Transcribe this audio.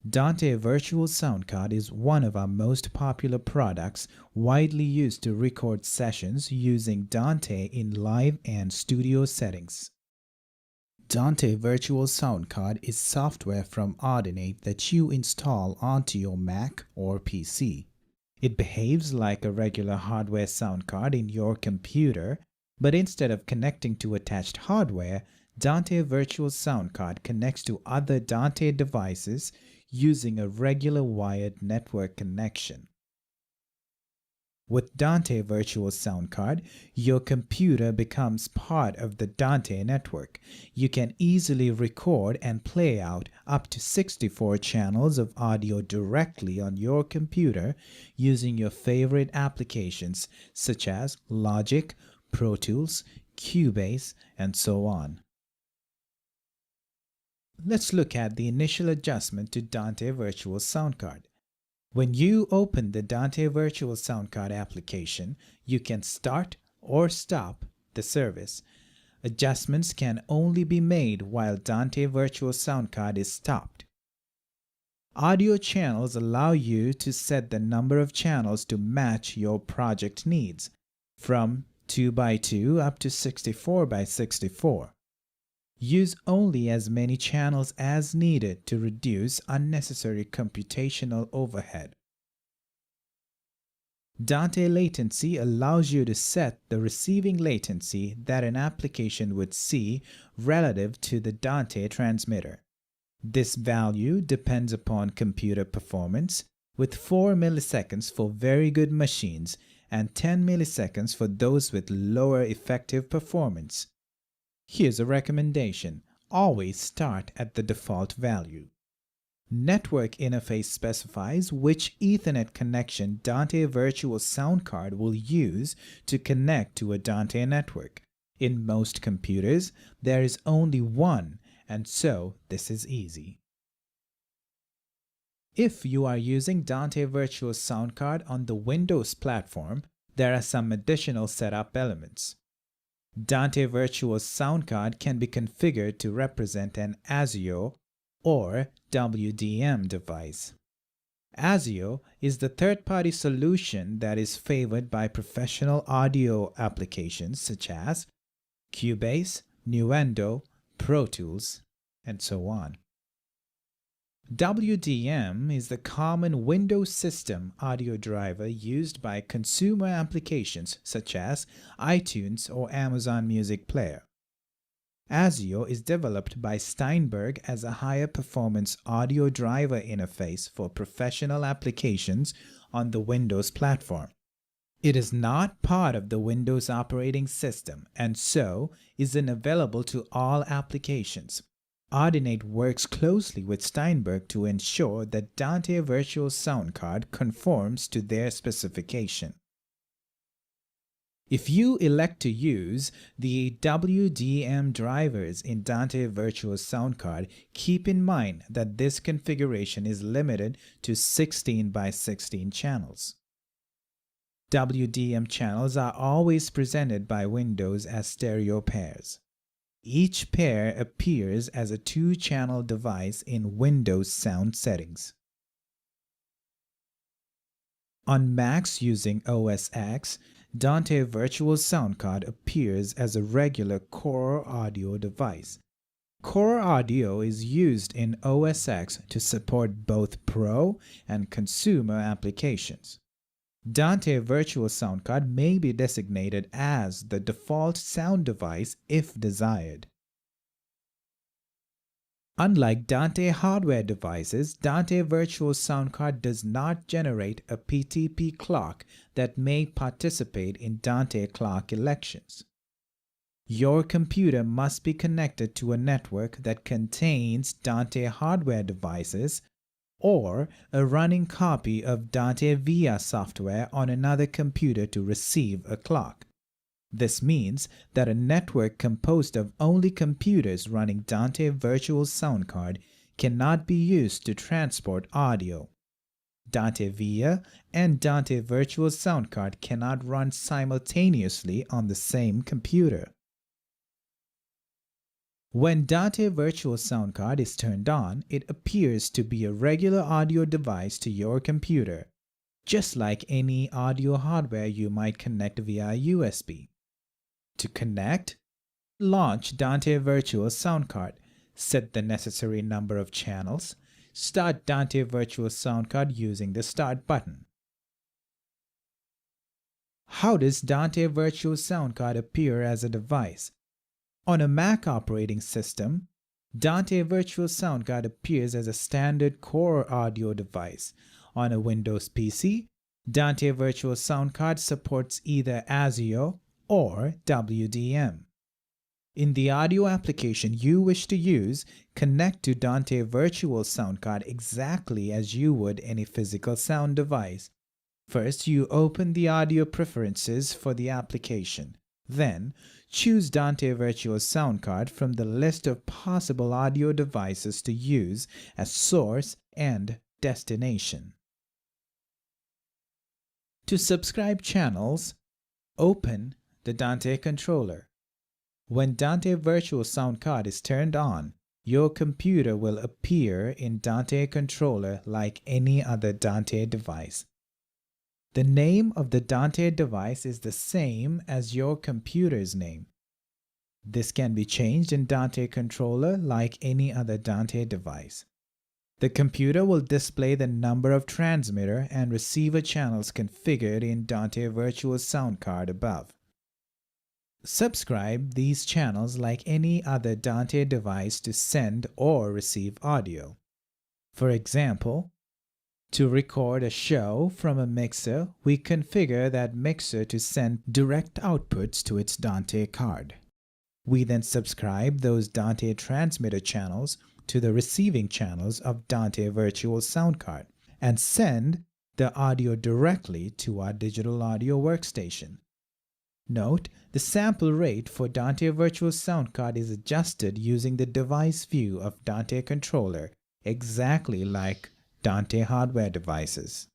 Dante Virtual Soundcard is one of our most popular products, widely used to record sessions using Dante in live and studio settings. Dante Virtual Soundcard is software from Audinate that you install onto your Mac or PC. It behaves like a regular hardware sound card in your computer, but instead of connecting to attached hardware, Dante Virtual Sound Card connects to other Dante devices using a regular wired network connection. With Dante Virtual Sound Card, your computer becomes part of the Dante network. You can easily record and play out up to 64 channels of audio directly on your computer using your favorite applications such as Logic, Pro Tools, Cubase, and so on. Let's look at the initial adjustment to Dante Virtual Sound Card. When you open the Dante Virtual Soundcard application, you can start or stop the service. Adjustments can only be made while Dante Virtual Soundcard is stopped. Audio channels allow you to set the number of channels to match your project needs, from 2x2 up to 64x64. Use only as many channels as needed to reduce unnecessary computational overhead. Dante latency allows you to set the receiving latency that an application would see relative to the Dante transmitter. This value depends upon computer performance, with 4 milliseconds for very good machines and 10 milliseconds for those with lower effective performance. Here's a recommendation: always start at the default value. Network interface specifies which Ethernet connection Dante Virtual Soundcard will use to connect to a Dante network. In most computers, there is only one, and so this is easy. If you are using Dante Virtual Soundcard on the Windows platform, there are some additional setup elements. Dante Virtual Soundcard can be configured to represent an ASIO or WDM device. ASIO is the third-party solution that is favored by professional audio applications such as Cubase, Nuendo, Pro Tools, and so on. WDM is the common Windows system audio driver used by consumer applications such as iTunes or Amazon Music Player. ASIO is developed by Steinberg as a higher performance audio driver interface for professional applications on the Windows platform. It is not part of the Windows operating system and so isn't available to all applications. Audinate works closely with Steinberg to ensure that Dante Virtual Soundcard conforms to their specification. If you elect to use the WDM drivers in Dante Virtual Soundcard, keep in mind that this configuration is limited to 16x16 channels. WDM channels are always presented by Windows as stereo pairs. Each pair appears as a 2-channel device in Windows sound settings. On Macs using OS X, Dante Virtual Soundcard appears as a regular Core Audio device. Core Audio is used in OS X to support both pro and consumer applications. Dante Virtual Soundcard may be designated as the default sound device if desired. Unlike Dante hardware devices, Dante Virtual Soundcard does not generate a PTP clock that may participate in Dante clock elections. Your computer must be connected to a network that contains Dante hardware devices or a running copy of Dante VIA software on another computer to receive a clock. This means that a network composed of only computers running Dante Virtual Soundcard cannot be used to transport audio. Dante VIA and Dante Virtual Soundcard cannot run simultaneously on the same computer. When Dante Virtual Sound Card is turned on, it appears to be a regular audio device to your computer, just like any audio hardware you might connect via USB. To connect, launch Dante Virtual Sound Card, set the necessary number of channels, start Dante Virtual Sound Card using the Start button. How does Dante Virtual Sound Card appear as a device? On a Mac operating system, Dante Virtual Sound Card appears as a standard core audio device. On a Windows PC, Dante Virtual Sound Card supports either ASIO or WDM. In the audio application you wish to use, connect to Dante Virtual Sound Card exactly as you would any physical sound device. First, you open the audio preferences for the application. Then, choose Dante Virtual Sound Card from the list of possible audio devices to use as source and destination. To subscribe channels, open the Dante controller. When Dante Virtual Sound Card is turned on, your computer will appear in Dante controller like any other Dante device. The name of the Dante device is the same as your computer's name. This can be changed in Dante controller like any other Dante device. The computer will display the number of transmitter and receiver channels configured in Dante Virtual Sound Card above. Subscribe these channels like any other Dante device to send or receive audio. For example, to record a show from a mixer, we configure that mixer to send direct outputs to its Dante card. We then subscribe those Dante transmitter channels to the receiving channels of Dante Virtual Sound Card and send the audio directly to our digital audio workstation. Note, the sample rate for Dante Virtual Sound Card is adjusted using the device view of Dante controller, exactly like Dante hardware devices.